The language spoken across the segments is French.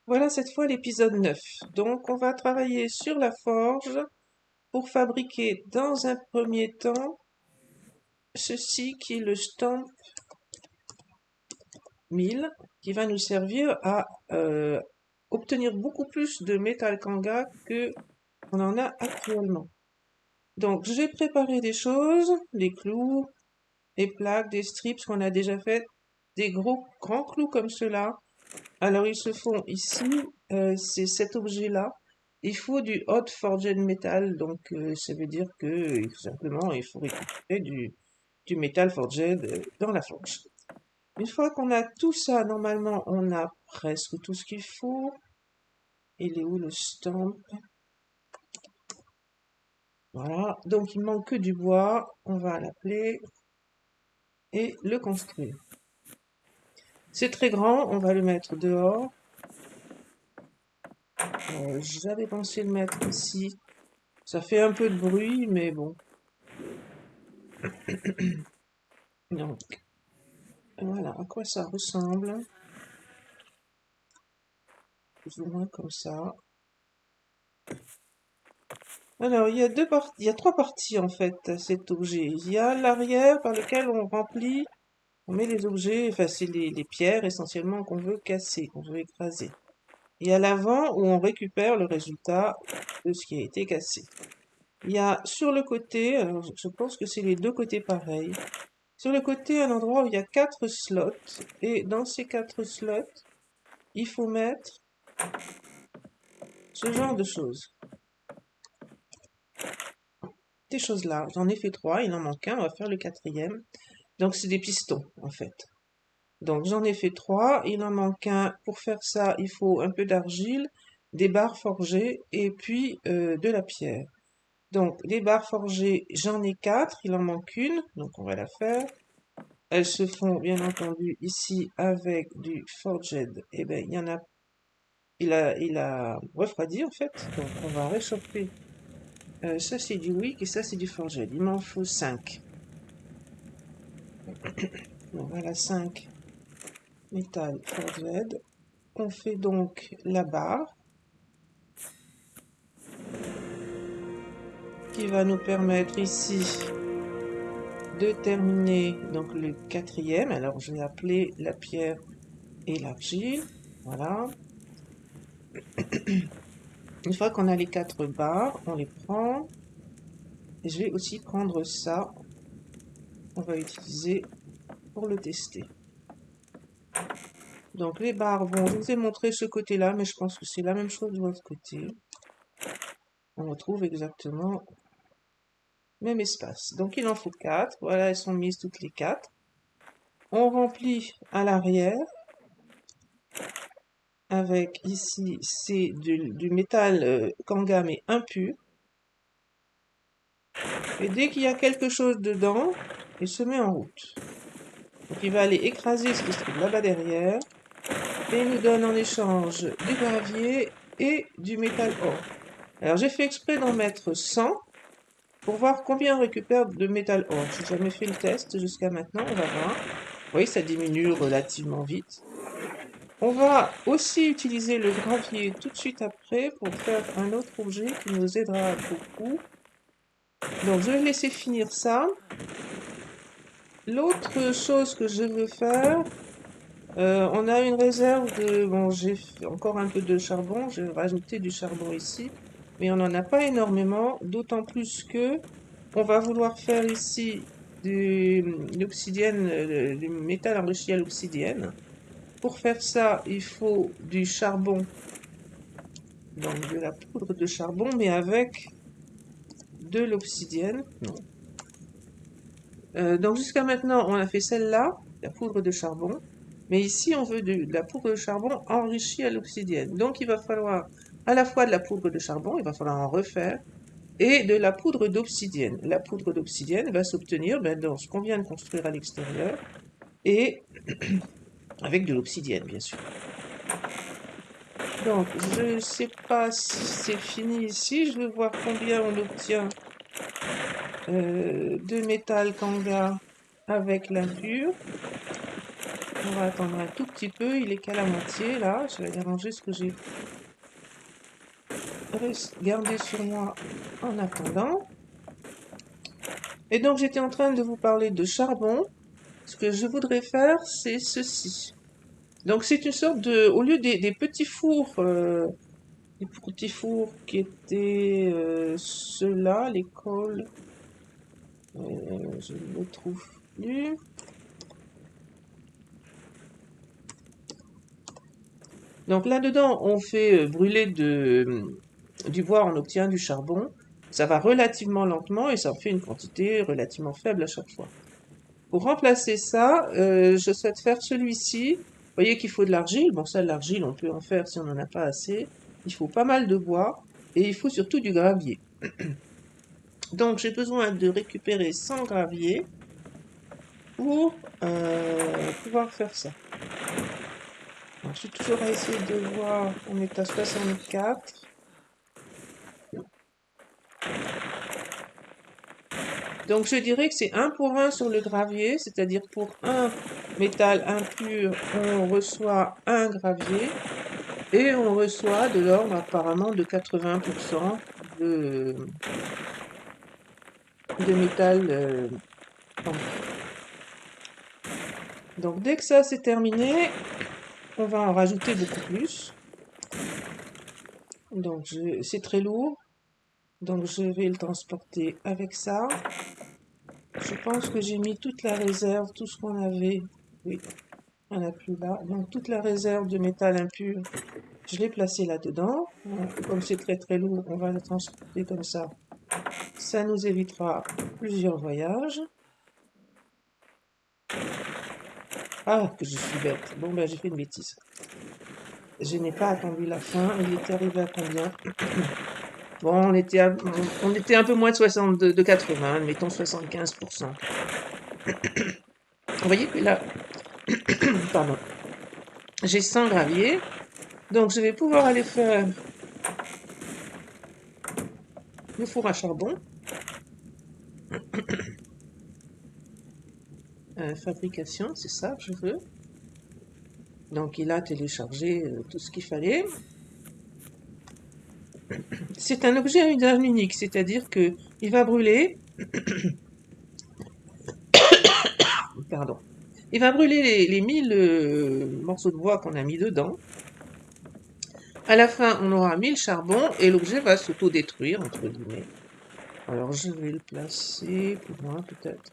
Voilà cette fois l'épisode 9. Donc on va travailler sur la forge pour fabriquer dans un premier temps ceci qui est le Stamp 1000 qui va nous servir à obtenir beaucoup plus de métal Kanga que on en a actuellement. Donc j'ai préparé des choses, des clous, des plaques, des strips qu'on a déjà fait, des grands clous comme cela. Alors ils se font ici, c'est cet objet-là. Il faut du hot forged metal, donc ça veut dire que simplement il faut récupérer du métal forged dans la forge. Une fois qu'on a tout ça, normalement on a presque tout ce qu'il faut. Il est où le stamp? Voilà, donc il manque que du bois. On va l'appeler et le construire. C'est très grand, on va le mettre dehors. J'avais pensé le mettre ici. Ça fait un peu de bruit, mais bon. Donc, voilà à quoi ça ressemble. Plus ou moins comme ça. Alors, il y a trois parties en fait à cet objet. Il y a l'arrière par lequel on remplit, on met les objets, enfin c'est les pierres essentiellement qu'on veut casser, qu'on veut écraser. Il y a l'avant où on récupère le résultat de ce qui a été cassé. Il y a sur le côté, alors je pense que c'est les deux côtés pareils. Sur le côté, un endroit où il y a 4 slots. Et dans ces 4 slots, il faut mettre ce genre de choses. Ces choses-là, j'en ai fait 3, il en manque un, on va faire le quatrième. Donc c'est des pistons, en fait. Donc j'en ai fait 3, il en manque un. Pour faire ça, il faut un peu d'argile, des barres forgées et puis de la pierre. Donc les barres forgées, j'en ai 4, il en manque une, donc on va la faire. Elles se font bien entendu ici avec du forged. Eh ben il y en a, il a refroidi en fait, donc on va réchauffer. Ça c'est du wick et ça c'est du forged. Il m'en faut 5. Donc voilà 5 métal forged. On fait donc la barre qui va nous permettre ici de terminer donc le quatrième. Alors je vais appeler la pierre et l'argile. Voilà. Une fois qu'on a les 4 barres, on les prend. Et je vais aussi prendre ça. On va utiliser pour le tester. Donc les barres vont, je vous ai montré ce côté-là, mais je pense que c'est la même chose de l'autre côté. On retrouve exactement le même espace. Donc il en faut 4. Voilà, elles sont mises toutes les 4. On remplit à l'arrière avec ici, c'est du métal Kanga mais impur. Et dès qu'il y a quelque chose dedans, il se met en route. Donc il va aller écraser ce qui se trouve là-bas derrière. Et il nous donne en échange du gravier et du métal or. Alors j'ai fait exprès d'en mettre 100 pour voir combien on récupère de métal or. J'ai jamais fait le test jusqu'à maintenant, on va voir. Vous voyez, ça diminue relativement vite. On va aussi utiliser le gravier tout de suite après pour faire un autre objet qui nous aidera beaucoup. Donc je vais laisser finir ça. L'autre chose que je veux faire, on a une réserve de... Bon, j'ai encore un peu de charbon, j'ai rajouté du charbon ici, mais on n'en a pas énormément, d'autant plus que on va vouloir faire ici l'obsidienne, du métal enrichi à l'obsidienne. Pour faire ça, il faut du charbon, donc de la poudre de charbon, mais avec de l'obsidienne. Donc jusqu'à maintenant, on a fait celle-là, la poudre de charbon. Mais ici, on veut de la poudre de charbon enrichie à l'obsidienne. Donc il va falloir à la fois de la poudre de charbon, il va falloir en refaire, et de la poudre d'obsidienne. La poudre d'obsidienne va s'obtenir dans ce qu'on vient de construire à l'extérieur, et avec de l'obsidienne, bien sûr. Donc, je ne sais pas si c'est fini ici. Je vais voir combien on obtient de métal Kanga avec l'impur. On va attendre un tout petit peu, il est qu'à la moitié là. Je vais aller ranger ce que j'ai gardé sur moi en attendant. Et donc j'étais en train de vous parler de charbon. Ce que je voudrais faire, c'est ceci. Donc c'est une sorte de, au lieu des petits fours, les petits fours qui étaient ceux-là, les cols, je ne le trouve plus. Donc là-dedans, on fait brûler du bois, on obtient du charbon. Ça va relativement lentement et ça en fait une quantité relativement faible à chaque fois. Pour remplacer ça, je souhaite faire celui-ci. Vous voyez qu'il faut de l'argile. Bon, ça, de l'argile, on peut en faire si on n'en a pas assez. Il faut pas mal de bois et il faut surtout du gravier. Donc, j'ai besoin de récupérer 100 graviers pour pouvoir faire ça. Alors, je suis toujours à essayer de voir. On est à 64. Donc, je dirais que c'est 1 pour 1 sur le gravier, c'est-à-dire pour un métal impur, on reçoit un gravier. Et on reçoit de l'ordre apparemment de 80% de métal impur. Donc dès que ça c'est terminé, on va en rajouter beaucoup plus. Donc c'est très lourd, donc je vais le transporter avec ça. Je pense que j'ai mis toute la réserve, tout ce qu'on avait. Oui, il n'y en a plus là. Donc toute la réserve de métal impur, je l'ai placé là-dedans. Comme c'est très très lourd, on va le transporter comme ça. Ça nous évitera plusieurs voyages. Ah, que je suis bête. Bon, ben, j'ai fait une bêtise. Je n'ai pas attendu la fin. Il était arrivé à combien? Bon, on était un peu moins de 62, de 80, mettons 75%. Vous voyez que là, pardon, j'ai 100 graviers. Donc, je vais pouvoir aller faire le four à charbon. Fabrication, c'est ça que je veux. Donc, il a téléchargé tout ce qu'il fallait. C'est un objet à usage unique, c'est-à-dire que il va brûler. Pardon. Il va brûler les 1000 morceaux de bois qu'on a mis dedans. À la fin, on aura 1000 charbons et l'objet va s'auto-détruire, entre guillemets. Alors, je vais le placer plus loin, peut-être.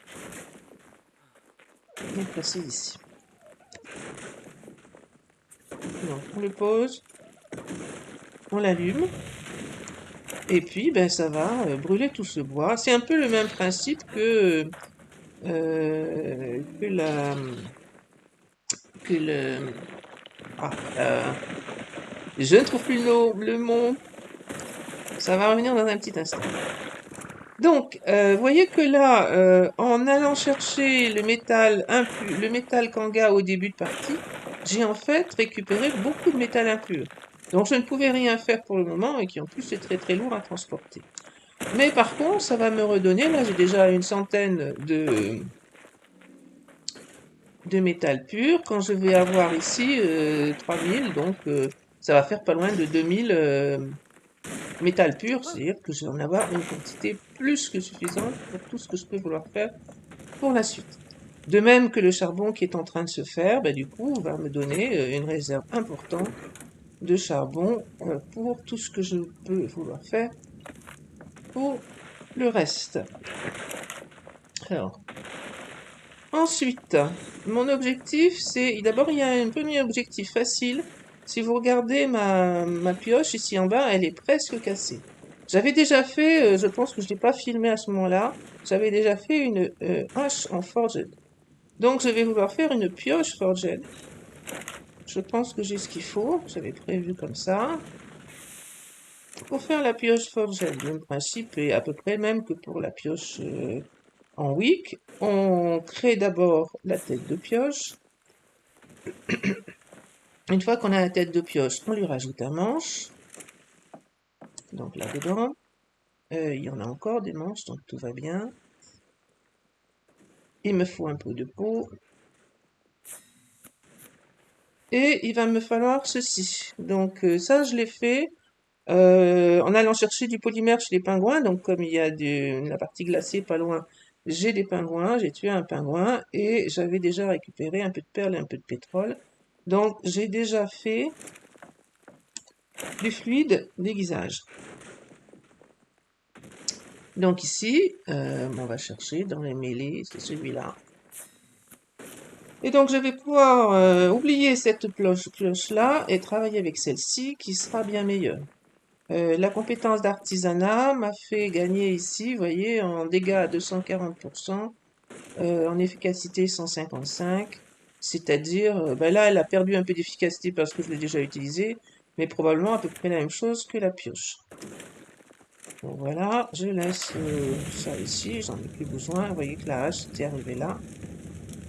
Je vais le placer ici. Donc, on le pose, on l'allume, et puis, ben, ça va brûler tout ce bois. C'est un peu le même principe que le... Ah, je ne trouve plus le mot. Ça va revenir dans un petit instant. Donc, voyez que là, en allant chercher le métal impur, le métal Kanga au début de partie, j'ai en fait récupéré beaucoup de métal impur. Donc, je ne pouvais rien faire pour le moment et qui en plus est très très lourd à transporter. Mais par contre, ça va me redonner, là j'ai déjà une centaine de métal pur. Quand je vais avoir ici 3000, donc ça va faire pas loin de 2000 métal pur, c'est-à-dire que je vais en avoir une quantité plus que suffisante pour tout ce que je peux vouloir faire pour la suite. De même que le charbon qui est en train de se faire, bah, du coup, va me donner une réserve importante de charbon pour tout ce que je peux vouloir faire pour le reste. Alors, ensuite, mon objectif, c'est... D'abord, il y a un premier objectif facile. Si vous regardez ma pioche ici en bas, elle est presque cassée. J'avais déjà fait, je pense que je ne l'ai pas filmé à ce moment-là, j'avais déjà fait une hache en forged. Donc je vais vouloir faire une pioche forged. Je pense que j'ai ce qu'il faut, j'avais prévu comme ça. Pour faire la pioche forged, le principe est à peu près le même que pour la pioche en wick. On crée d'abord la tête de pioche. Une fois qu'on a la tête de pioche, on lui rajoute un manche. Donc là-dedans, il y en a encore des manches, donc tout va bien. Il me faut un peu de peau. Et il va me falloir ceci. Donc ça, je l'ai fait en allant chercher du polymère chez les pingouins. Donc comme il y a la partie glacée pas loin, j'ai des pingouins, j'ai tué un pingouin et j'avais déjà récupéré un peu de perles et un peu de pétrole. Donc j'ai déjà fait du fluide d'aiguisage. Donc ici, on va chercher dans les mêlées, c'est celui-là. Et donc je vais pouvoir oublier cette cloche-là et travailler avec celle-ci qui sera bien meilleure. La compétence d'artisanat m'a fait gagner ici, vous voyez, en dégâts à 240%, en efficacité 155, c'est-à-dire, ben là elle a perdu un peu d'efficacité parce que je l'ai déjà utilisée, mais probablement à peu près la même chose que la pioche. Donc voilà, je laisse ça ici, j'en ai plus besoin. Vous voyez que la hache était arrivée là,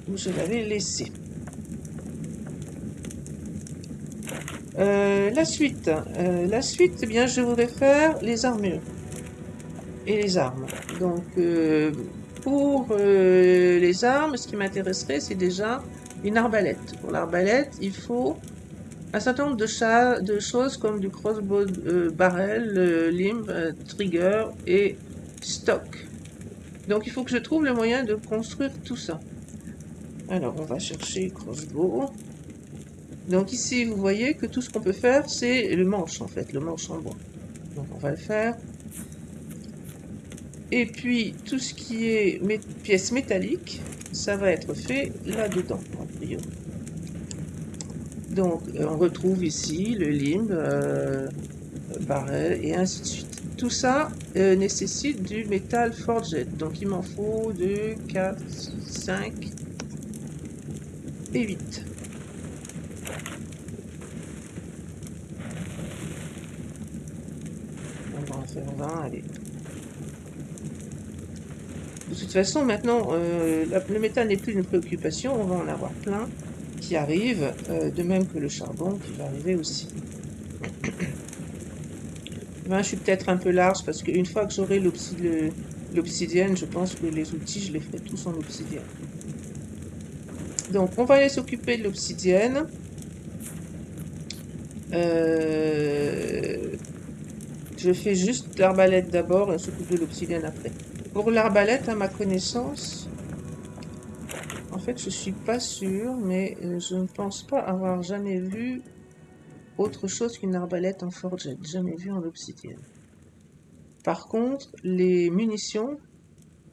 où je l'avais laissée. La suite, eh bien, je voudrais faire les armures et les armes. Donc, pour les armes, ce qui m'intéresserait, c'est déjà une arbalète. Pour l'arbalète, il faut un certain nombre de choses comme du crossbow barrel, limb, trigger et stock. Donc, il faut que je trouve le moyen de construire tout ça. Alors, on va chercher crossbow. Donc ici, vous voyez que tout ce qu'on peut faire, c'est le manche, en fait, le manche en bois. Donc on va le faire. Et puis, tout ce qui est pièces métalliques, ça va être fait là-dedans, a priori. Donc, on retrouve ici le limbe, barrel, et ainsi de suite. Tout ça nécessite du métal forged. Donc, il m'en faut 2, 4, 5 et 8. On va en faire 20, allez. De toute façon, maintenant, le métal n'est plus une préoccupation, on va en avoir plein qui arrivent, de même que le charbon qui va arriver aussi. Ben, je suis peut-être un peu large parce qu'une fois que j'aurai l'obsidienne, je pense que les outils, je les ferai tous en obsidienne. Donc, on va aller s'occuper de l'obsidienne. Je fais juste l'arbalète d'abord et on s'occupe de l'obsidienne après. Pour l'arbalète, à ma connaissance, en fait, je suis pas sûre, mais je ne pense pas avoir jamais vu autre chose qu'une arbalète en forged, jamais vu en obsidienne. Par contre, les munitions,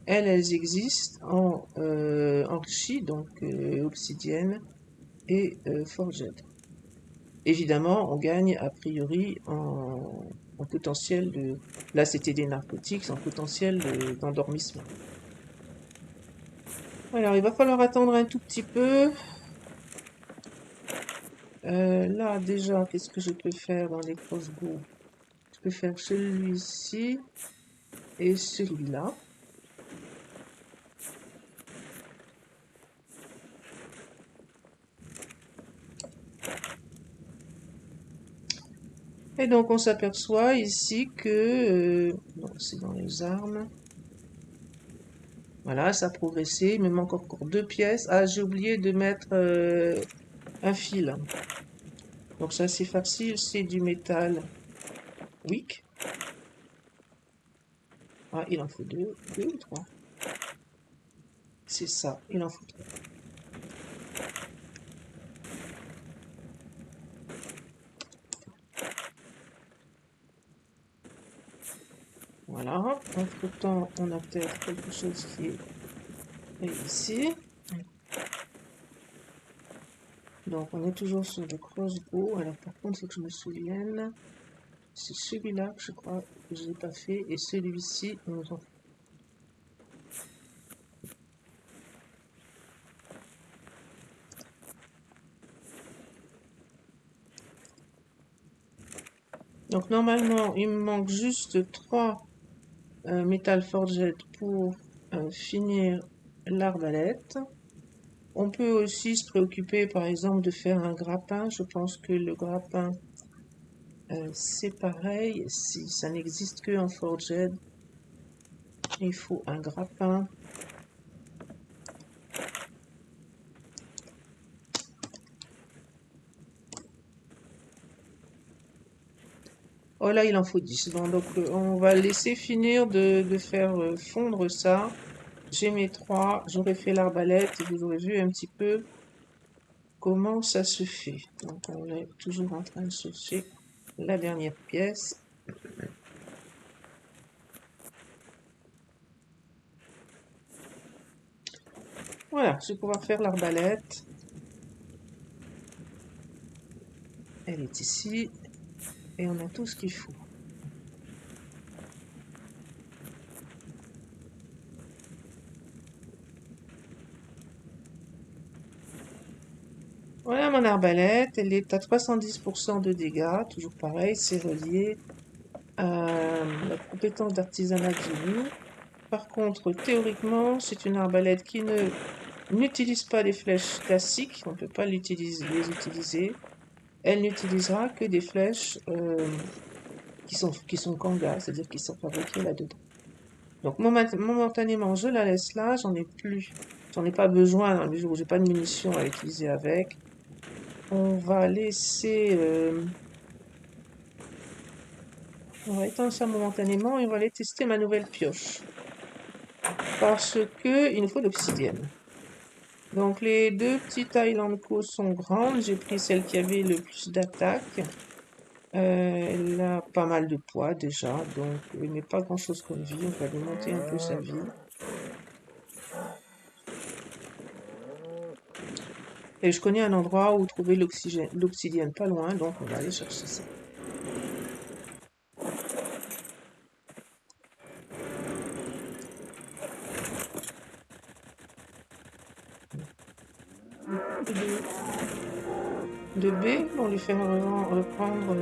elles existent en enrichi, donc obsidienne et forged. Évidemment, on gagne a priori en potentiel de... Là, c'était des narcotiques, en potentiel d'endormissement. Alors, il va falloir attendre un tout petit peu. Là, déjà, qu'est-ce que je peux faire dans les crossbows? Je peux faire celui-ci et celui-là. Et donc, on s'aperçoit ici que... non, c'est dans les armes. Voilà, ça a progressé. Il me manque encore 2 pièces. Ah, j'ai oublié de mettre un fil. Donc, ça, c'est facile. C'est du métal wick. Ah, il en faut 2. 2 ou 3? C'est ça, il en faut 3. Voilà. Entre-temps, on a peut-être quelque chose qui est ici. Donc, on est toujours sur le crossbow. Alors, par contre, il faut que je me souvienne. C'est celui-là que je crois que je n'ai pas fait. Et celui-ci, on nous en fait. Donc, normalement, il me manque juste 3 Metal Forged pour finir l'arbalète. On peut aussi se préoccuper par exemple de faire un grappin. Je pense que le grappin c'est pareil. Si ça n'existe que en Forged, il faut un grappin. Oh là, il en faut 10. Bon, donc on va laisser finir de faire fondre ça. J'ai mes 3, j'aurais fait l'arbalète et vous aurez vu un petit peu comment ça se fait. Donc on est toujours en train de chercher la dernière pièce. Voilà, je vais pouvoir faire l'arbalète. Elle est ici et on a tout ce qu'il faut. Voilà mon arbalète, elle est à 310% de dégâts, toujours pareil, c'est relié à la compétence d'artisanat que j'ai mis. Par contre, théoriquement, c'est une arbalète qui n'utilise pas des flèches classiques, on ne peut pas les utiliser. Elle n'utilisera que des flèches qui sont Kanga, c'est-à-dire qui sont fabriquées là-dedans. Donc momentanément, je la laisse là, j'en ai pas besoin dans le mesure où j'ai pas de munitions à utiliser avec. On va laisser, on va éteindre ça momentanément et on va aller tester ma nouvelle pioche. Parce que il nous faut de l'obsidienne. Donc les deux petites Island Co sont grandes. J'ai pris celle qui avait le plus d'attaque. Elle a pas mal de poids déjà, donc il met pas grand chose comme vie. On va lui monter un peu sa vie. Et je connais un endroit où trouver l'obsidienne pas loin, donc on va aller chercher ça. De B pour lui faire reprendre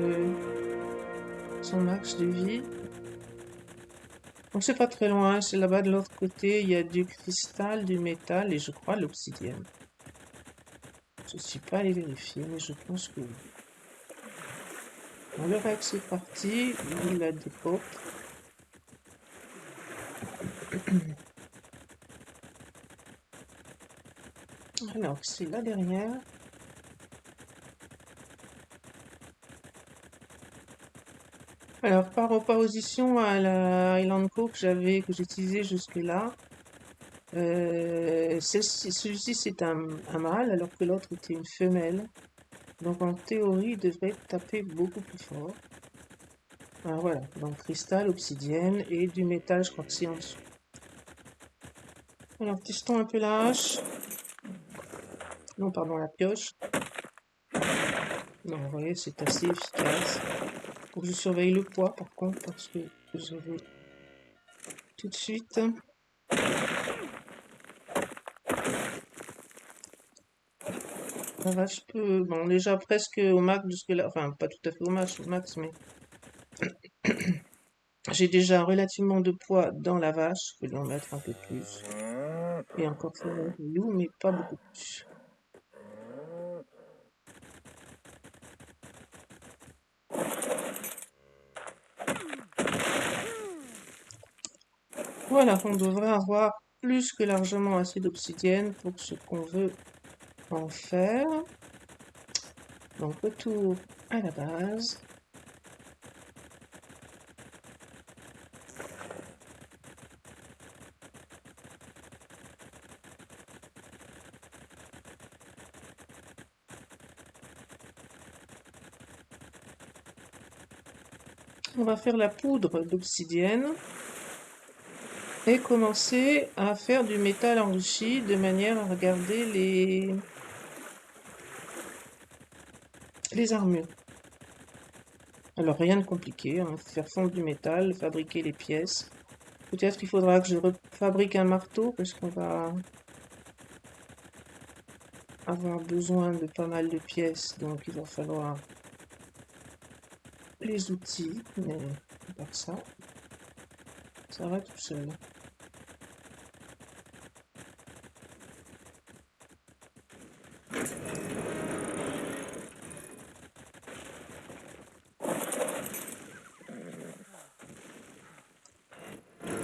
son max de vie. Donc c'est pas très loin, c'est là-bas de l'autre côté, il y a du cristal, du métal et je crois l'obsidienne. Je ne suis pas allé vérifier, mais je pense que oui. Bon, le Rex est parti, il a des pop. Alors, c'est là derrière. Alors, par opposition à la Island Co que j'utilisais jusque-là, celui-ci c'est un mâle alors que l'autre était une femelle. Donc en théorie, il devrait taper beaucoup plus fort. Alors voilà, donc cristal, obsidienne et du métal, je crois que c'est en dessous. Alors testons un peu la hache. Non, pardon, la pioche. Non, vous voyez, c'est assez efficace. Faut que je surveille le poids par contre, parce que je vais tout de suite. La vache peut. Bon, déjà presque au max jusque-là. Enfin, pas tout à fait au max, mais j'ai déjà relativement de poids dans la vache. Je peux lui en mettre un peu plus. Et encore ça va mais pas beaucoup plus. Voilà, on devrait avoir plus que largement assez d'obsidienne pour ce qu'on veut en faire. Donc retour à la base. On va faire la poudre d'obsidienne et commencer à faire du métal enrichi de manière à regarder les armures. Alors rien de compliqué, hein, faire fondre du métal, fabriquer les pièces. Peut-être qu'il faudra que je fabrique un marteau parce qu'on va avoir besoin de pas mal de pièces, donc il va falloir les outils, mais à part ça, ça va tout seul.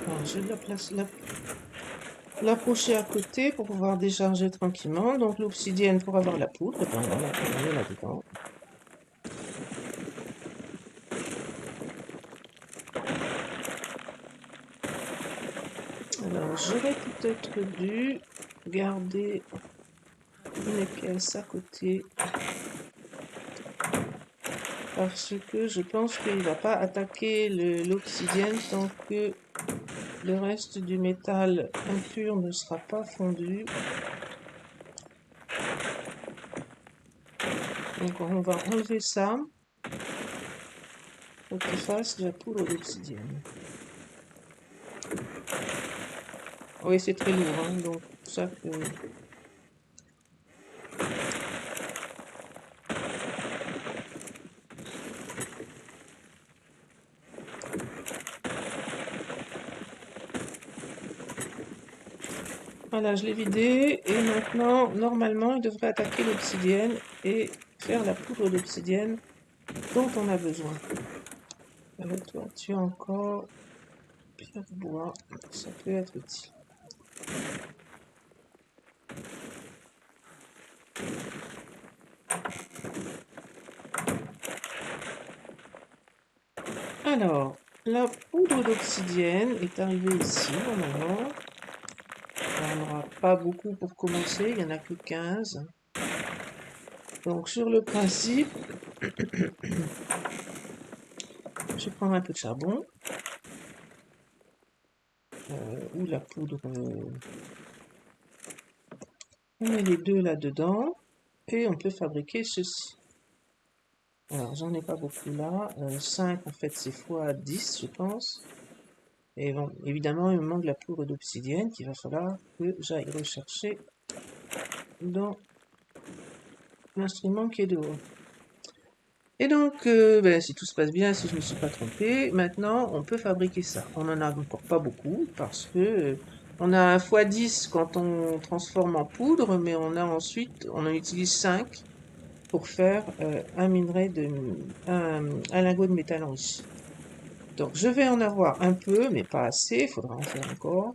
Alors, je vais l'approcher à côté pour pouvoir décharger tranquillement. Donc l'obsidienne pour avoir la poudre, on est là-dedans. j'aurais peut-être dû garder une pièce à côté parce que je pense qu'il ne va pas attaquer l'obsidienne tant que le reste du métal impur ne sera pas fondu. Donc on va enlever ça pour qu'il fasse de la poudre d'obsidienne. Oui, c'est très lourd, hein, donc pour ça que... Voilà, je l'ai vidé et maintenant, normalement, il devrait attaquer l'obsidienne et faire la poudre d'obsidienne dont on a besoin. Alors toi, tu as encore pierre de bois, ça peut être utile. Alors, la poudre d'obsidienne est arrivée ici, normalement. On n'aura pas beaucoup pour commencer, il n'y en a que 15. Donc, sur le principe, je vais prendre un peu de charbon. Ou la poudre. On met les deux là-dedans. Et on peut fabriquer ceci. Alors, j'en ai pas beaucoup là. 5, en fait, c'est fois 10, je pense. Et bon, évidemment, il me manque la poudre d'obsidienne qu'il va falloir que j'aille rechercher dans l'instrument qui est dehors. Et donc, si tout se passe bien, si je ne me suis pas trompée, maintenant, on peut fabriquer ça. On n'en a encore pas beaucoup parce que on a un x10 quand on transforme en poudre, mais on en utilise 5 pour faire un lingot de métal enrichi. Donc, je vais en avoir un peu, mais pas assez, il faudra en faire encore.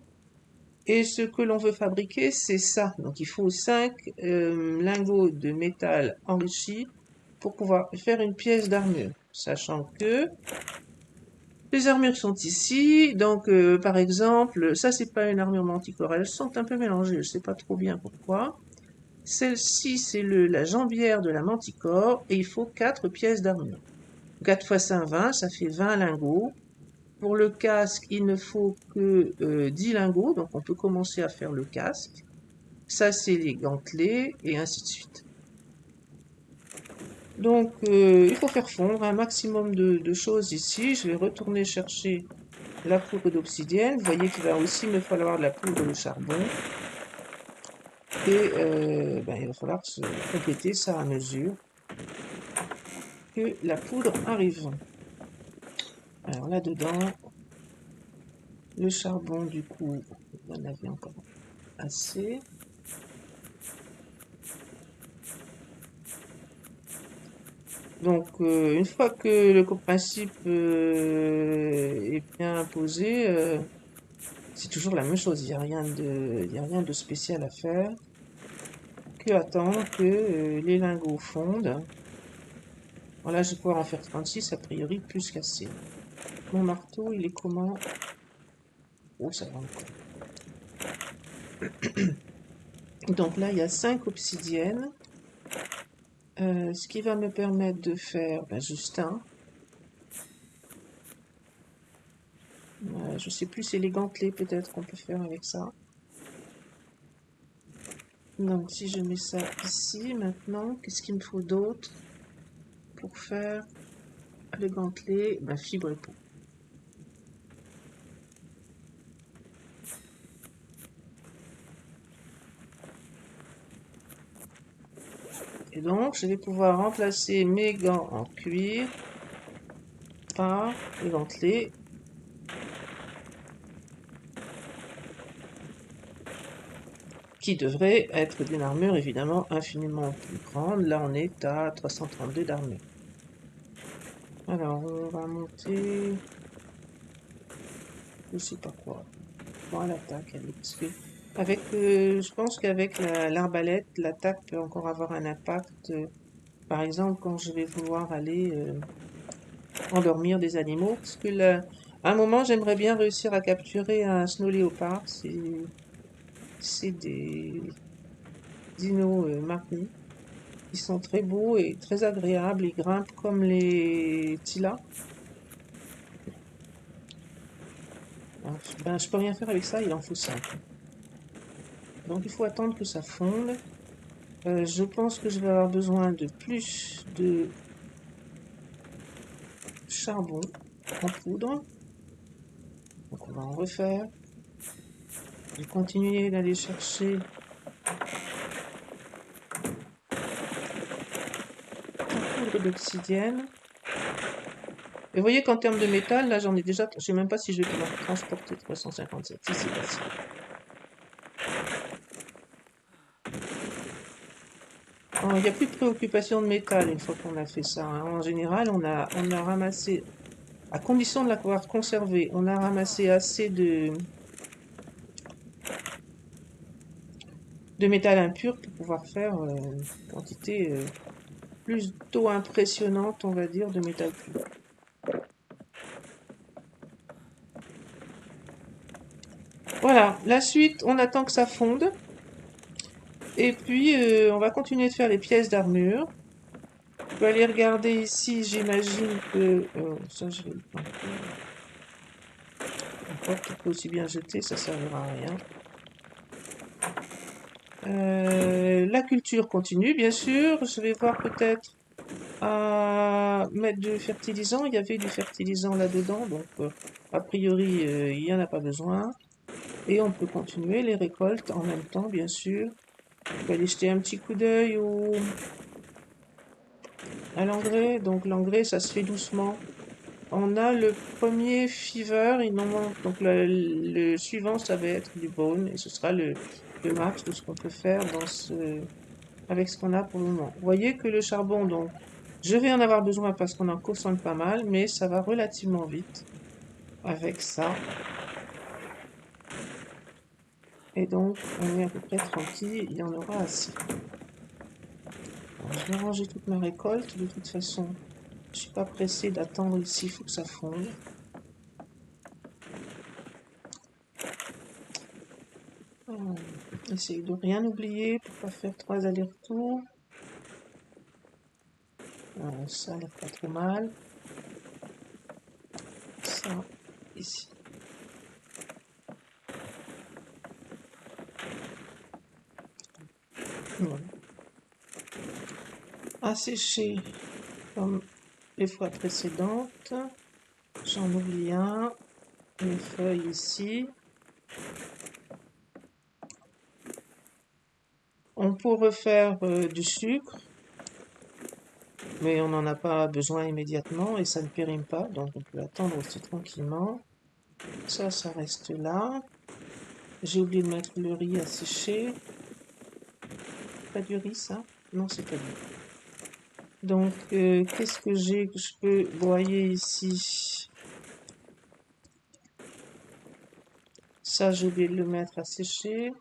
Et ce que l'on veut fabriquer, c'est ça. Donc, il faut 5 lingots de métal enrichi pour pouvoir faire une pièce d'armure. Sachant que les armures sont ici. Donc, par exemple, ça, c'est pas une armure manticore. Elles sont un peu mélangées, je sais pas trop bien pourquoi. Celle-ci, c'est la jambière de la manticore et il faut 4 pièces d'armure. 4 x 5, 20, ça fait 20 lingots. Pour le casque, il ne faut que 10 lingots, donc on peut commencer à faire le casque. Ça, c'est les gantelets, et ainsi de suite. Donc, il faut faire fondre un maximum de choses ici. Je vais retourner chercher la poudre d'obsidienne. Vous voyez qu'il va aussi me falloir de la poudre de charbon. Et il va falloir compléter ça à mesure que la poudre arrive. Alors là-dedans, le charbon, du coup, il y en avait encore assez. Donc, une fois que le principe est bien posé, c'est toujours la même chose. Il n'y a rien de spécial à faire. Que attendre que les lingots fondent. Voilà, je vais pouvoir en faire 36, a priori, plus qu'assez. Mon marteau, il est comment? Oh, ça va encore. Donc là, il y a 5 obsidiennes. Ce qui va me permettre de faire juste un. Je sais plus, c'est les gantelets peut-être qu'on peut faire avec ça. Donc si je mets ça ici maintenant, qu'est-ce qu'il me faut d'autre pour faire le gantelet? Fibre et peau. Et donc je vais pouvoir remplacer mes gants en cuir par le gantelet. Qui devrait être d'une armure évidemment infiniment plus grande. Là on est à 332 d'armure. Alors on va monter, je sais pas quoi. Bon, l'attaque, parce que je pense qu'avec l'arbalète, l'attaque peut encore avoir un impact. Par exemple, quand je vais vouloir aller endormir des animaux, parce que À un moment, j'aimerais bien réussir à capturer un snow léopard. C'est des dinos marins. Ils sont très beaux et très agréables. Ils grimpent comme les Tila. Alors, ben, je peux rien faire avec ça, il en faut 5. Donc il faut attendre que ça fonde. Je pense que je vais avoir besoin de plus de charbon en poudre. Donc on va en refaire. Je vais continuer d'aller chercher la poudre d'obsidienne. Et vous voyez qu'en termes de métal, là j'en ai déjà, je sais même pas si je vais pouvoir transporter 357. Si c'est facile. Il n'y a plus de préoccupation de métal une fois qu'on a fait ça, hein. En général, on a ramassé, à condition de l'avoir conservé, on a ramassé assez de métal impur pour pouvoir faire une quantité plutôt impressionnante, on va dire, de métal pur. Voilà, la suite, on attend que ça fonde. Et puis, on va continuer de faire les pièces d'armure. Je peux aller regarder ici, j'imagine que... ça, je vais le planter. N'importe, tu peux aussi bien jeter, ça servira à rien. La culture continue, bien sûr. Je vais voir peut-être à mettre du fertilisant. Il y avait du fertilisant là-dedans, donc a priori, il n'y en a pas besoin. Et on peut continuer les récoltes en même temps, bien sûr. On peut aller jeter un petit coup d'œil à l'engrais. Donc l'engrais, ça se fait doucement. On a le premier fever, il en manque. Donc le suivant, ça va être du bone. Et ce sera le max de ce qu'on peut faire avec ce qu'on a pour le moment. Vous voyez que le charbon, donc, je vais en avoir besoin parce qu'on en consomme pas mal, mais ça va relativement vite avec ça. Et donc, on est à peu près tranquille, il y en aura assez. Alors, je vais ranger toute ma récolte. De toute façon, je suis pas pressée d'attendre ici, il faut que ça fonde. Essaye de rien oublier pour pas faire 3 allers-retours. Ça a l'air pas trop mal. Ça, ici. Voilà. Assécher comme les fois précédentes. J'en oublie un. Les feuilles ici. On pourrait faire du sucre, mais on n'en a pas besoin immédiatement et ça ne périme pas, donc on peut attendre aussi tranquillement. Ça reste là. J'ai oublié de mettre le riz à sécher. Pas du riz, ça? Non, c'est pas du riz. Donc, qu'est-ce que j'ai que je peux broyer ici? Ça, j'ai oublié de le mettre à sécher.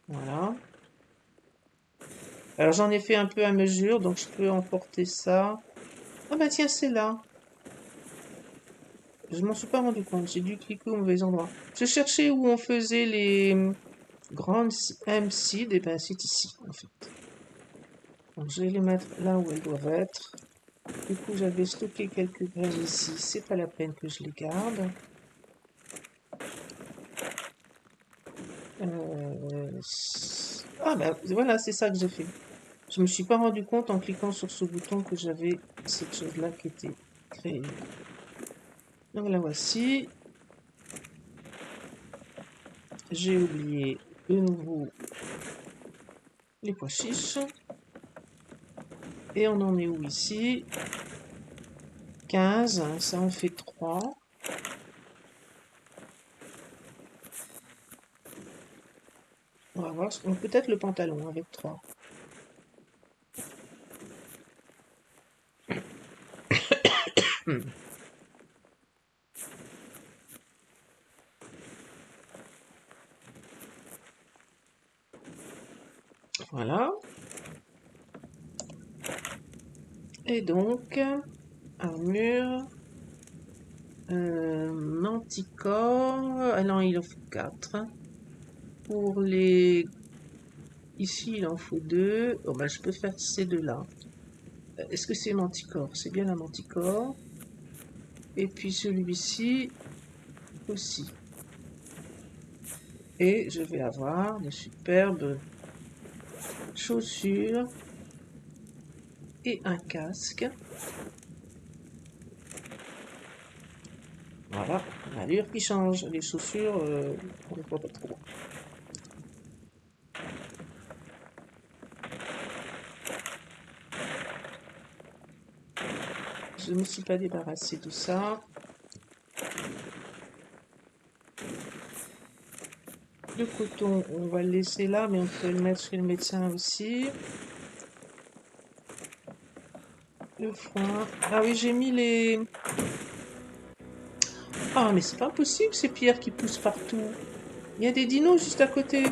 Voilà. Alors, j'en ai fait un peu à mesure, donc je peux emporter ça. Ah bah tiens, c'est là. Je m'en suis pas rendu compte, j'ai dû cliquer au mauvais endroit. Je cherchais où on faisait les grandes M-seed, et ben c'est ici, en fait. Donc, je vais les mettre là où elles doivent être. Du coup, j'avais stocké quelques graines ici, c'est pas la peine que je les garde. Ah ben voilà, c'est ça que j'ai fait. Je me suis pas rendu compte en cliquant sur ce bouton que j'avais cette chose-là qui était créée. Donc la voici. J'ai oublié de nouveau les pois chiches. Et on en est où ici? 15, ça en fait 3. On va voir, peut-être le pantalon avec 3. Voilà. Et donc, armure. Manticore. Ah non, il en faut 4. Pour les... Ici, il en faut 2. Oh, bah, je peux faire ces deux-là. Est-ce que c'est Manticore? C'est bien la Manticore. Et puis celui-ci aussi. Et je vais avoir de superbes chaussures et un casque. Voilà, l'allure qui change. Les chaussures, on ne voit pas trop. Je ne me suis pas débarrassée de ça. Le coton, on va le laisser là, mais on peut le mettre chez le médecin aussi. Le foin. Ah oui, j'ai mis les... Ah, mais c'est pas possible, ces pierres qui poussent partout. Il y a des dinos juste à côté.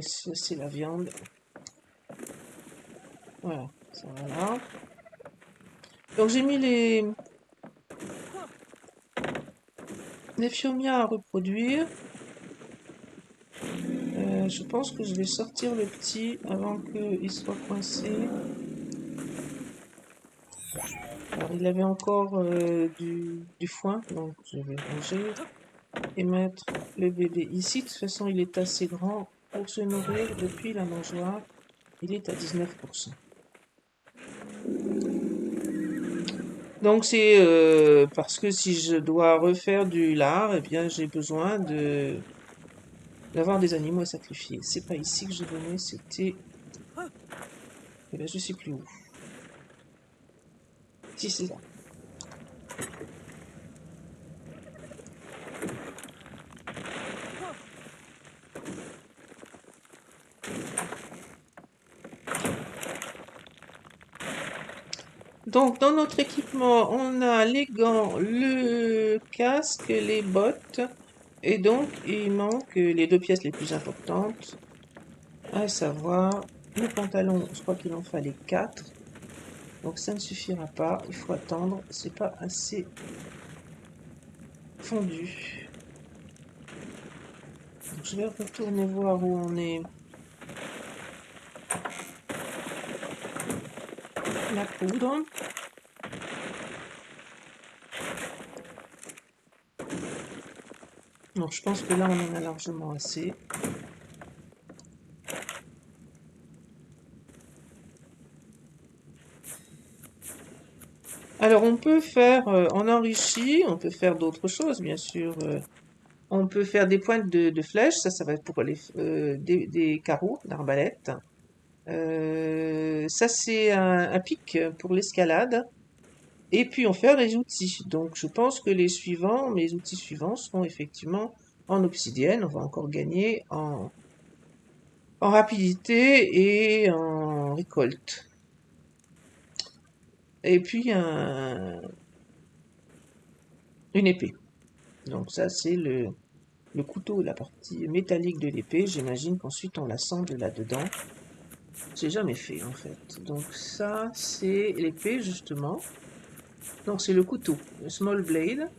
Ça, c'est la viande. Voilà, ça va là. Donc j'ai mis les phiomias à reproduire. Je pense que je vais sortir le petit avant qu'il soit coincé. Alors il avait encore du foin, donc je vais ranger et mettre le bébé ici. De toute façon, il est assez grand pour se nourrir depuis la mangeoire. Il est à 19%. Donc c'est parce que si je dois refaire du lard, eh bien j'ai besoin d'avoir des animaux à sacrifier. C'est pas ici que j'ai donné, c'était... Eh bien, je sais plus où. Si, c'est là. Donc, dans notre équipement, on a les gants, le casque, les bottes. Et donc, il manque les deux pièces les plus importantes, à savoir le pantalon. Je crois qu'il en fallait 4. Donc, ça ne suffira pas. Il faut attendre. C'est pas assez fondu. Donc, je vais retourner voir où on est. La poudre. Donc, je pense que là, on en a largement assez. Alors, on peut faire, en enrichi, on peut faire d'autres choses, bien sûr. On peut faire des pointes de flèches, ça va être pour des carreaux d'arbalète. Ça, c'est un pic pour l'escalade. Et puis, on fait les outils. Donc, je pense que mes outils suivants seront effectivement en obsidienne. On va encore gagner en rapidité et en récolte. Et puis, une épée. Donc, ça, c'est le couteau, la partie métallique de l'épée. J'imagine qu'ensuite, on l'assemble là-dedans. J'ai jamais fait, en fait. Donc, ça, c'est l'épée, justement. Donc, c'est le couteau, le small blade.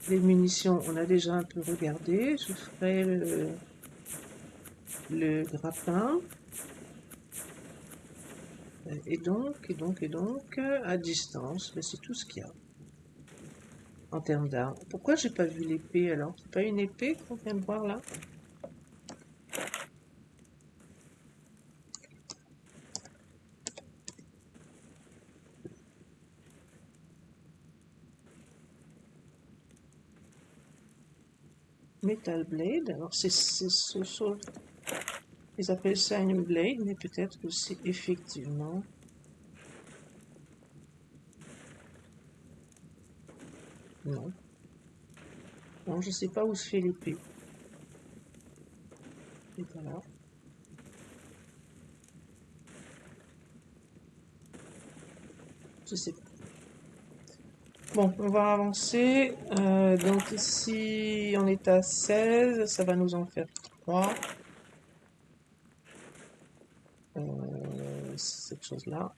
Les munitions, on a déjà un peu regardé. Je ferai le grappin. Et donc, à distance, ben, c'est tout ce qu'il y a en termes d'armes. Pourquoi j'ai pas vu l'épée alors? C'est pas une épée qu'on vient de voir là? Metal blade. Alors ils appellent ça une blade, mais peut-être que c'est effectivement... Non. Non, je sais pas où se fait l'épée. Et voilà. Je sais pas. Bon, on va avancer. Donc ici, on est à 16. Ça va nous en faire 3. cette chose-là.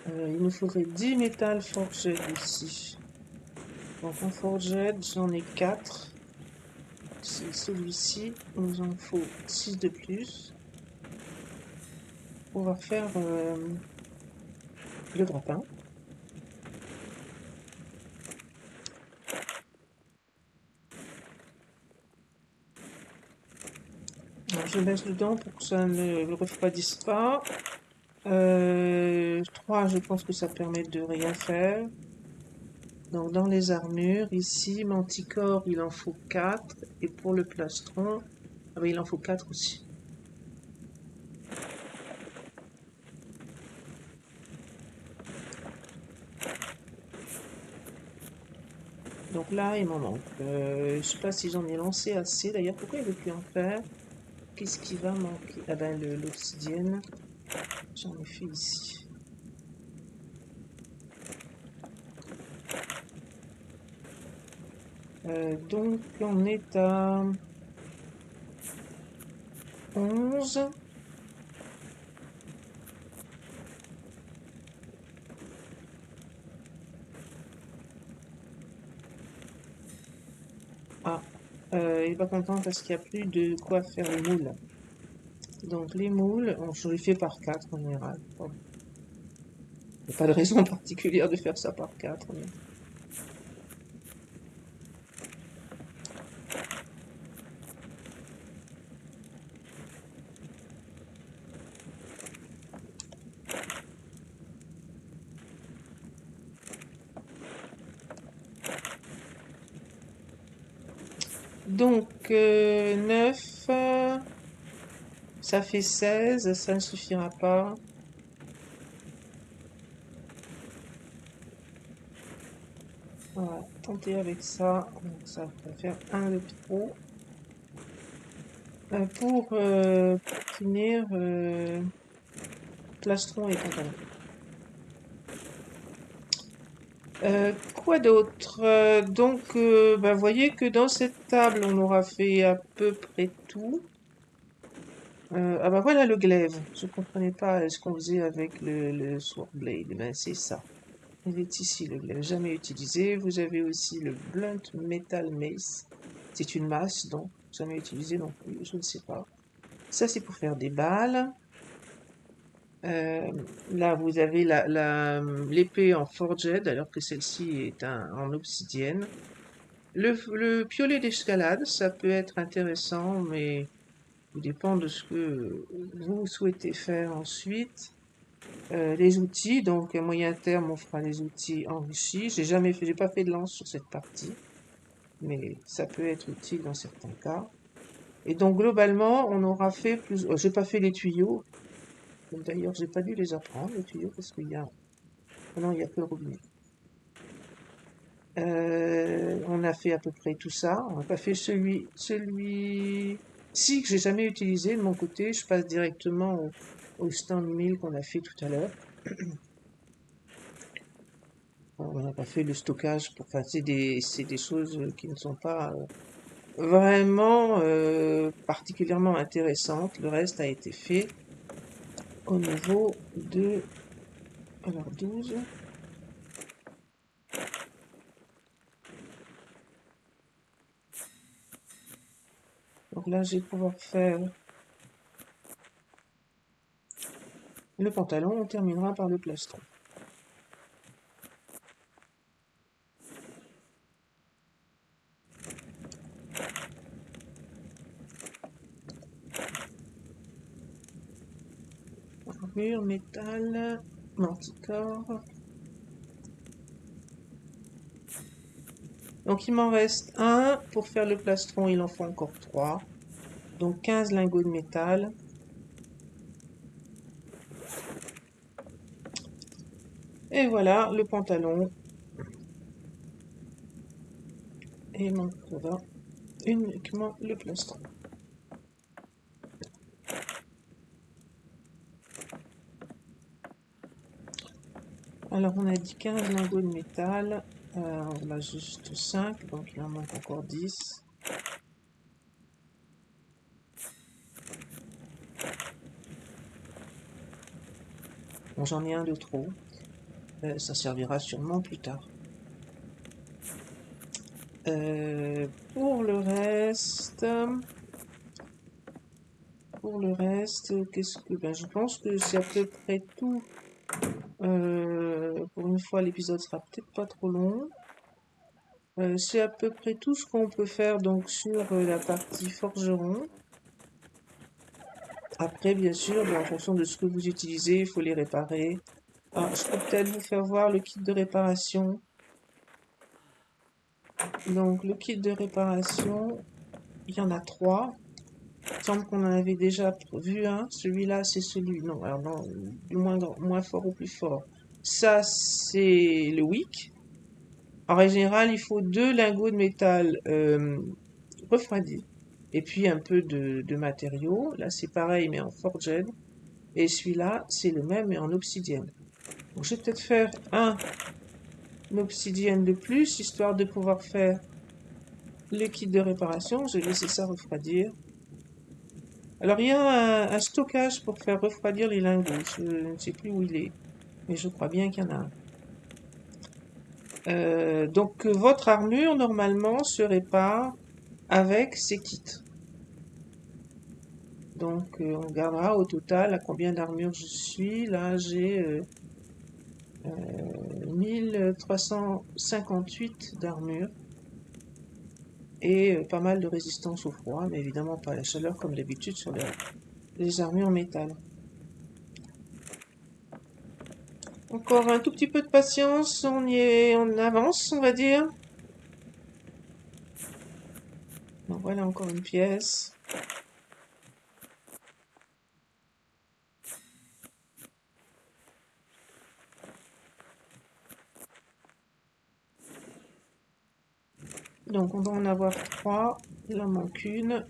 Il nous faudrait 10 métal forged ici. Donc en forged, j'en ai 4. C'est celui-ci, il nous en faut 6 de plus pour pouvoir faire le grappin. Alors, je laisse dedans pour que ça ne le refroidisse pas. 3, je pense que ça permet de rien faire. Donc dans les armures, ici, manticore, il en faut 4. Et pour le plastron, ah ben, il en faut 4 aussi. Donc là, il m'en manque. Je sais pas si j'en ai lancé assez. D'ailleurs, pourquoi il veut plus en faire? Qu'est-ce qui va manquer? Ah ben l'obsidienne. J'en ai fait ici. Donc on est à 11. Ah, il est pas content parce qu'il n'y a plus de quoi faire les moules. Donc les moules, je les fais par 4 en général. Bon. Il n'y a pas de raison particulière de faire ça par 4. Mais... Donc 9, ça fait 16, ça ne suffira pas. On va tenter avec ça. Donc ça va faire un de trop. Pour finir, plastron et pantalon. Quoi d'autre? Donc, bah, voyez que dans cette table, on aura fait à peu près tout. Ah bah voilà le glaive. Je comprenais pas ce qu'on faisait avec le sword blade. Ben c'est ça. Il est ici le glaive, jamais utilisé. Vous avez aussi le blunt metal mace. C'est une masse, donc jamais utilisé non plus. Je ne sais pas. Ça c'est pour faire des balles. Là, vous avez l'épée en forged, alors que celle-ci est en obsidienne. Le piolet d'escalade, ça peut être intéressant, mais tout dépend de ce que vous souhaitez faire ensuite. Les outils, donc à moyen terme, on fera les outils enrichis. J'ai pas fait de lance sur cette partie, mais ça peut être utile dans certains cas. Et donc globalement, on aura fait plus. J'ai pas fait les tuyaux. D'ailleurs, j'ai pas dû les apprendre les tuyaux parce qu'il y a. Non, il y a que le robinet. On a fait à peu près tout ça. On n'a pas fait celui-ci que j'ai jamais utilisé de mon côté. Je passe directement au stand mill qu'on a fait tout à l'heure. On n'a pas fait le stockage pour. Enfin, c'est des choses qui ne sont pas vraiment particulièrement intéressantes. Le reste a été fait au niveau de. Alors 12. Donc là, je vais pouvoir faire le pantalon. On terminera par le plastron. Armure, métal, manticore. Donc il m'en reste un. Pour faire le plastron, il en faut encore 3. Donc 15 lingots de métal. Et voilà le pantalon. Et il manquera uniquement le plastron. Alors on a dit 15 lingots de métal. On a juste 5, donc il en manque encore 10. Bon, j'en ai un de trop. Ça servira sûrement plus tard. Pour le reste... qu'est-ce que... Ben, je pense que c'est à peu près tout. Pour une fois, l'épisode sera peut-être pas trop long. C'est à peu près tout ce qu'on peut faire donc sur la partie forgeron. Après, bien sûr, ben, en fonction de ce que vous utilisez, il faut les réparer. Ah, je peux peut-être vous faire voir le kit de réparation. Donc, le kit de réparation, il y en a 3. Il semble qu'on en avait déjà vu un. Celui-là, c'est celui... Non, alors non, du moins fort au plus fort. Ça, c'est le wick. En général, il faut 2 lingots de métal refroidis. Et puis un peu de matériaux. Là, c'est pareil, mais en forged. Et celui-là, c'est le même, mais en obsidienne. Donc, je vais peut-être faire une obsidienne de plus, histoire de pouvoir faire le kit de réparation. Je vais laisser ça refroidir. Alors, il y a un stockage pour faire refroidir les lingots. Je ne sais plus où il est, mais je crois bien qu'il y en a un. Donc, votre armure, normalement, se répare avec ces kits. Donc, on regardera au total à combien d'armure je suis. Là, j'ai 1358 d'armure. Et pas mal de résistance au froid, mais évidemment pas à la chaleur comme d'habitude sur les armures métal. Encore un tout petit peu de patience, on y est en avance, on va dire. Donc voilà encore une pièce. Donc on doit en avoir 3, il en manque une.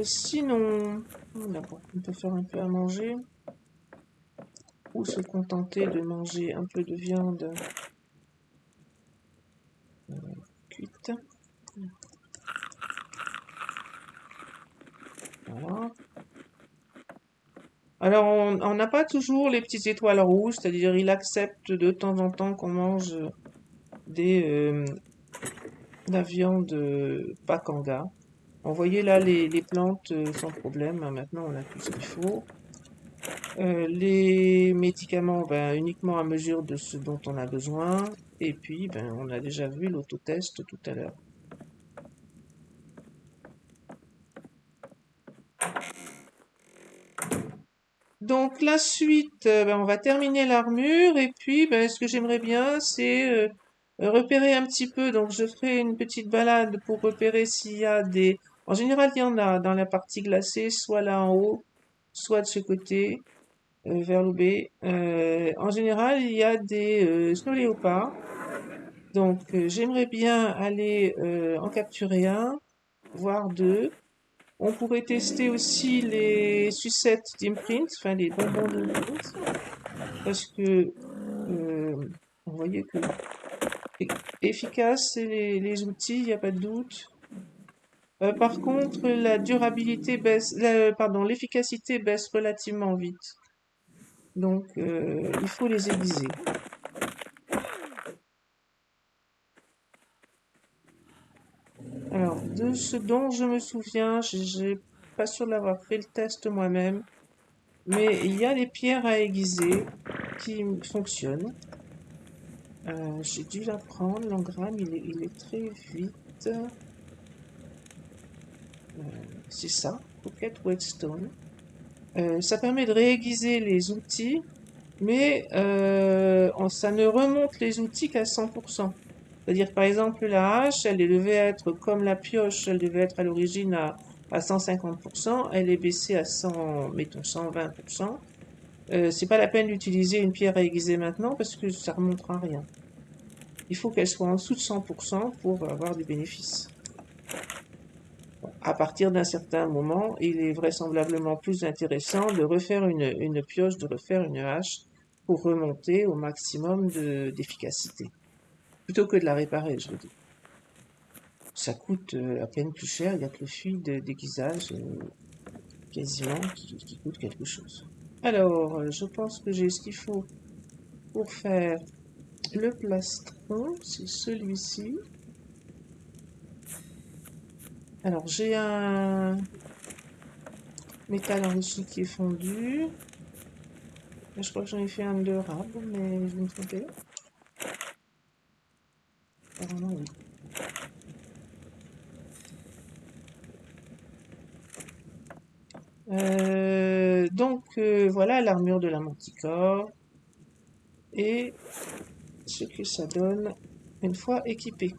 Sinon, on peut faire un peu à manger. Ou se contenter de manger un peu de viande cuite. Voilà. Alors, on n'a pas toujours les petites étoiles rouges, c'est-à-dire il accepte de temps en temps qu'on mange de la viande pas kanga. Vous voyez là les plantes sans problème, hein, maintenant on a tout ce qu'il faut. Les médicaments, ben, uniquement à mesure de ce dont on a besoin. Et puis, ben, on a déjà vu l'autotest tout à l'heure. Donc la suite, ben, on va terminer l'armure et puis ben, ce que j'aimerais bien c'est repérer un petit peu. Donc je ferai une petite balade pour repérer s'il y a des... En général il y en a dans la partie glacée, soit là en haut, soit de ce côté, vers le B. En général il y a des snow léopards. Donc j'aimerais bien aller en capturer un, voire deux. On pourrait tester aussi les sucettes d'imprint, enfin les bonbons d'imprint, parce que vous voyez que efficace c'est les outils, il n'y a pas de doute. Par contre, la durabilité baisse, pardon, l'efficacité baisse relativement vite. Donc, il faut les aiguiser. Alors, de ce dont je me souviens, j'ai pas sûr d'avoir fait le test moi-même, mais il y a des pierres à aiguiser qui fonctionnent. J'ai dû l'apprendre, l'engramme, il est très vite. C'est ça, Pocket Whetstone. Ça permet de réaiguiser les outils, mais ça ne remonte les outils qu'à 100%. C'est-à-dire, par exemple, la hache, elle devait être comme la pioche, elle devait être à l'origine à 150%, elle est baissée à 100, mettons 120%. C'est pas la peine d'utiliser une pierre à aiguiser maintenant parce que ça remontera rien. Il faut qu'elle soit en dessous de 100% pour avoir du bénéfice. À partir d'un certain moment, il est vraisemblablement plus intéressant de refaire une pioche, de refaire une hache pour remonter au maximum d'efficacité. Plutôt que de la réparer, je veux dire. Ça coûte à peine plus cher, il y a que le fil de déguisage quasiment qui coûte quelque chose. Alors, je pense que j'ai ce qu'il faut pour faire le plastron, c'est celui-ci. Alors, j'ai un métal enrichi qui est fondu. Là, je crois que j'en ai fait un de rab, mais je vais me tromper. Apparemment, oui. Voilà l'armure de la Manticore et ce que ça donne une fois équipé.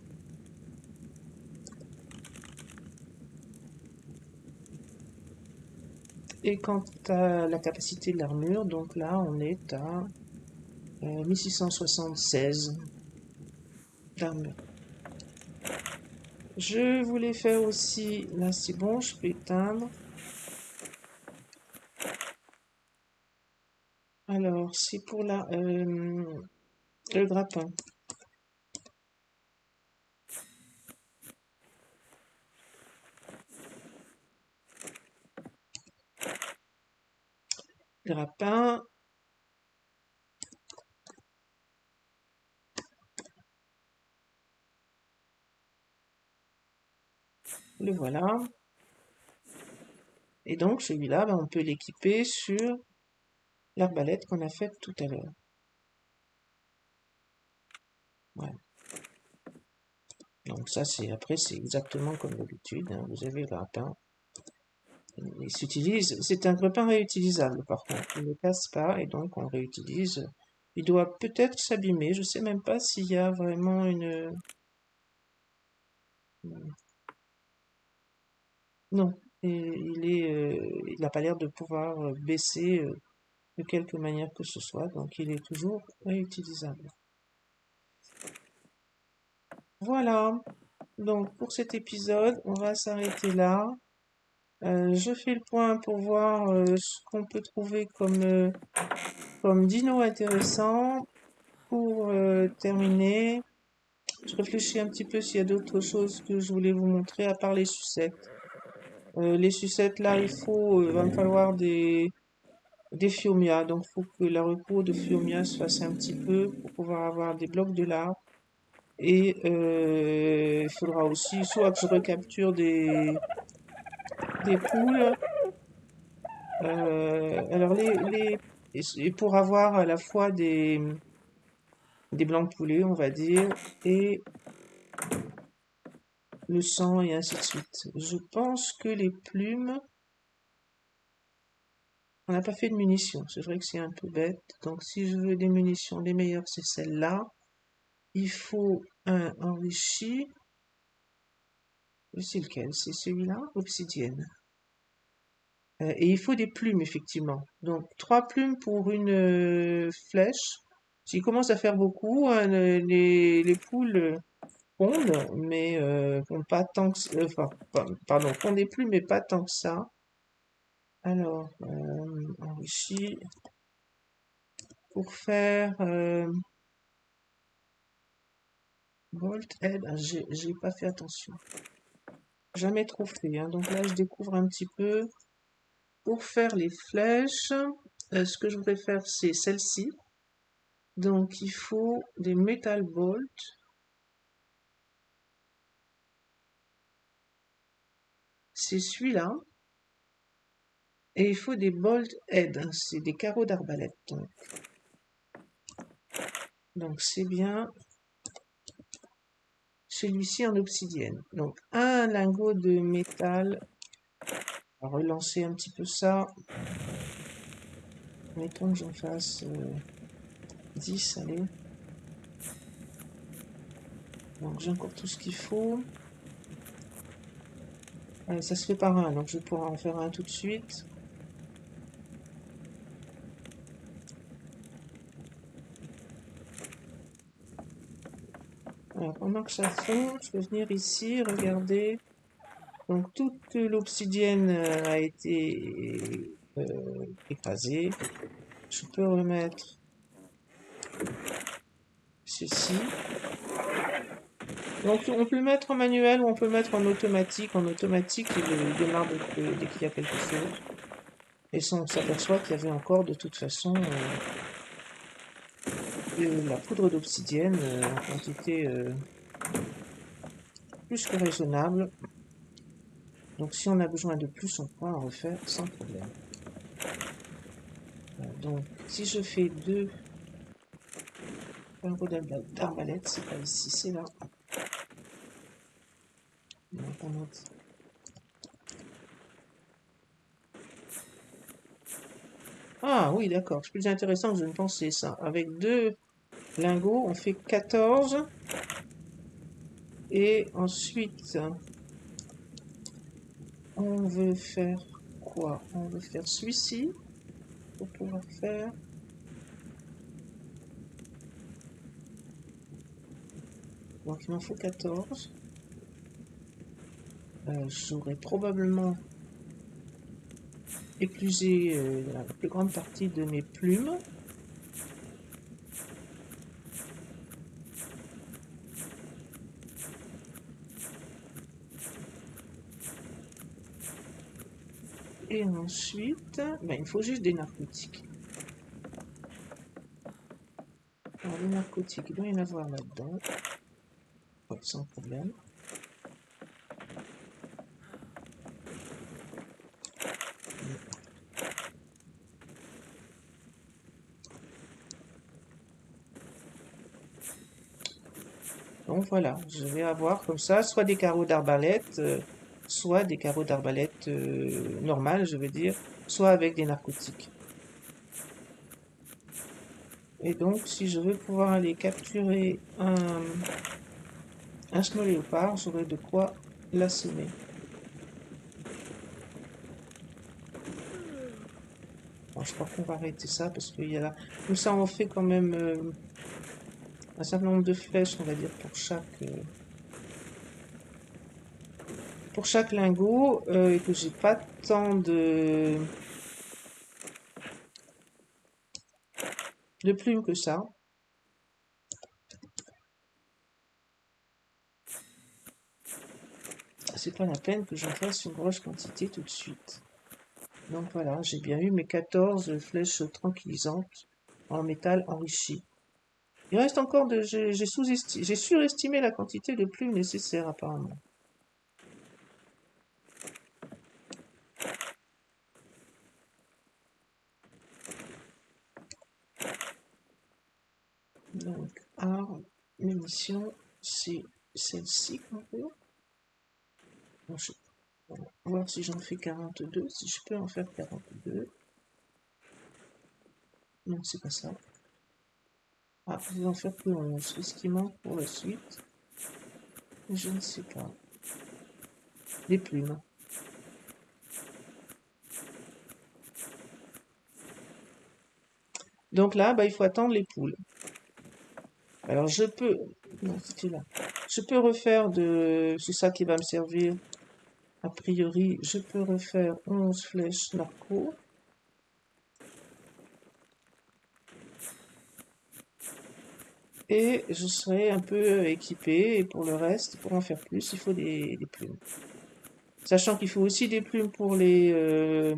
Et quant à la capacité de l'armure, donc là on est à 1676 d'armure. Je voulais faire aussi, là c'est bon, je peux éteindre. Alors c'est pour le grappin. Grappin. Le voilà. Et donc celui-là, on peut l'équiper sur l'arbalète qu'on a faite tout à l'heure. Voilà. Donc ça, c'est exactement comme d'habitude, hein. Vous avez le grappin. Il s'utilise. C'est un grappin réutilisable par contre. Il ne casse pas et donc on le réutilise. Il doit peut-être s'abîmer. Je ne sais même pas s'il y a vraiment une. Non. Et il n'a pas l'air de pouvoir baisser de quelque manière que ce soit. Donc il est toujours réutilisable. Voilà. Donc pour cet épisode, on va s'arrêter là. Je fais le point pour voir ce qu'on peut trouver comme dino intéressant. Pour terminer, je réfléchis un petit peu s'il y a d'autres choses que je voulais vous montrer à part les sucettes. Les sucettes là, va me falloir des Fiomia, donc il faut que la recours de Fiomia se fasse un petit peu pour pouvoir avoir des blocs de lard. Et il faudra aussi soit que je recapture des poules. Alors et pour avoir à la fois des blancs de poulet, on va dire, et le sang et ainsi de suite. Je pense que les plumes, on n'a pas fait de munitions. C'est vrai que c'est un peu bête. Donc si je veux des munitions, les meilleures, c'est celle-là. Il faut un enrichi. C'est lequel? C'est celui-là? Obsidienne. Et il faut des plumes, effectivement. Donc 3 plumes pour une flèche. S'il commence à faire beaucoup, hein, les poules pondent, mais pondent pas tant que pardon, pondent des plumes, mais pas tant que ça. Alors, enrichi pour faire Bolt Head, j'ai pas fait attention. Jamais trop fait, hein. Donc là, je découvre un petit peu. Pour faire les flèches, ce que je voudrais faire, c'est celle-ci. Donc, il faut des Metal Bolt. C'est celui-là. Et il faut des Bolt Head, hein. C'est des carreaux d'arbalète. Donc, c'est bien celui-ci en obsidienne. Donc, un lingot de métal. On va relancer un petit peu ça. Mettons que j'en fasse 10, allez. Donc j'ai encore tout ce qu'il faut. Ça se fait par un, donc je pourrais en faire un tout de suite. Alors, pendant que ça fond, je vais venir ici, regarder. Donc toute l'obsidienne a été écrasée. Je peux remettre ceci. Donc on peut le mettre en manuel ou on peut le mettre en automatique. En automatique, il démarre dès qu'il y a quelque chose. Et on s'aperçoit qu'il y avait encore de toute façon de la poudre d'obsidienne en quantité plus que raisonnable. Donc si on a besoin de plus, on pourra en refaire sans problème. Donc si je fais 2 carreaux d'arbalète, c'est pas ici, c'est là. Ah oui, d'accord, c'est plus intéressant que je ne pensais ça. Avec 2 lingots, on fait 14. Et ensuite, on veut faire quoi? On veut faire celui-ci pour pouvoir faire... Donc il m'en faut 14. J'aurais probablement éclusé la plus grande partie de mes plumes. Et ensuite, ben, il faut juste des narcotiques. Alors les narcotiques, il doit y en avoir là-dedans. Ouais, sans problème. Donc voilà, je vais avoir comme ça, soit des carreaux d'arbalète, soit des carreaux d'arbalète normales, je veux dire, soit avec des narcotiques. Et donc, si je veux pouvoir aller capturer un snow léopard, j'aurai de quoi l'assommer. Bon, je crois qu'on va arrêter ça parce qu'il y a là... Comme ça, on fait quand même un certain nombre de flèches, on va dire, pour chaque lingot, et que j'ai pas tant de plumes que ça. C'est pas la peine que j'en fasse une grosse quantité tout de suite. Donc voilà, j'ai bien eu mes 14 flèches tranquillisantes en métal enrichi. Il reste encore de... J'ai surestimé la quantité de plumes nécessaires apparemment. Donc, armes, munitions, c'est celle-ci qu'on veut. Bon, on va voir si j'en fais 42, si je peux en faire 42. Non, c'est pas ça. Ah, je vais en faire plus 11. Ce qui manque pour la suite, je ne sais pas. Les plumes. Donc là, bah, il faut attendre les poules. Alors je peux... Non, c'était là. Je peux refaire de... C'est ça qui va me servir. A priori, je peux refaire 11 flèches narco. Et je serai un peu équipé. Et pour le reste, pour en faire plus, il faut des plumes. Sachant qu'il faut aussi des plumes pour les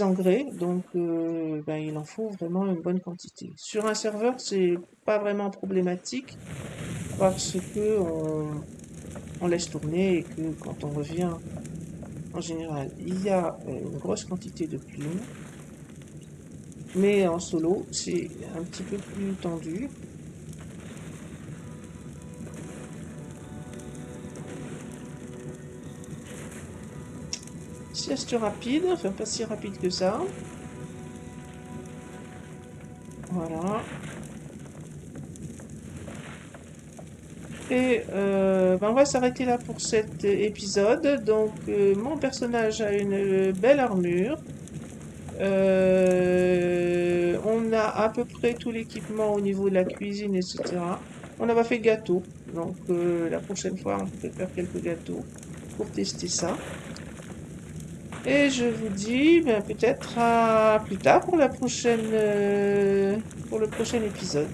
engrais. Donc, ben, il en faut vraiment une bonne quantité. Sur un serveur, c'est pas vraiment problématique. Parce que on laisse tourner et que quand on revient, en général, il y a une grosse quantité de plumes. Mais en solo, c'est un petit peu plus tendu. Sieste rapide, enfin pas si rapide que ça. Voilà. Et ben on va s'arrêter là pour cet épisode. Donc mon personnage a une belle armure. On a à peu près tout l'équipement au niveau de la cuisine, etc. On n'a pas fait de gâteau. Donc la prochaine fois, on peut faire quelques gâteaux pour tester ça. Et je vous dis ben, peut-être à plus tard pour pour le prochain épisode.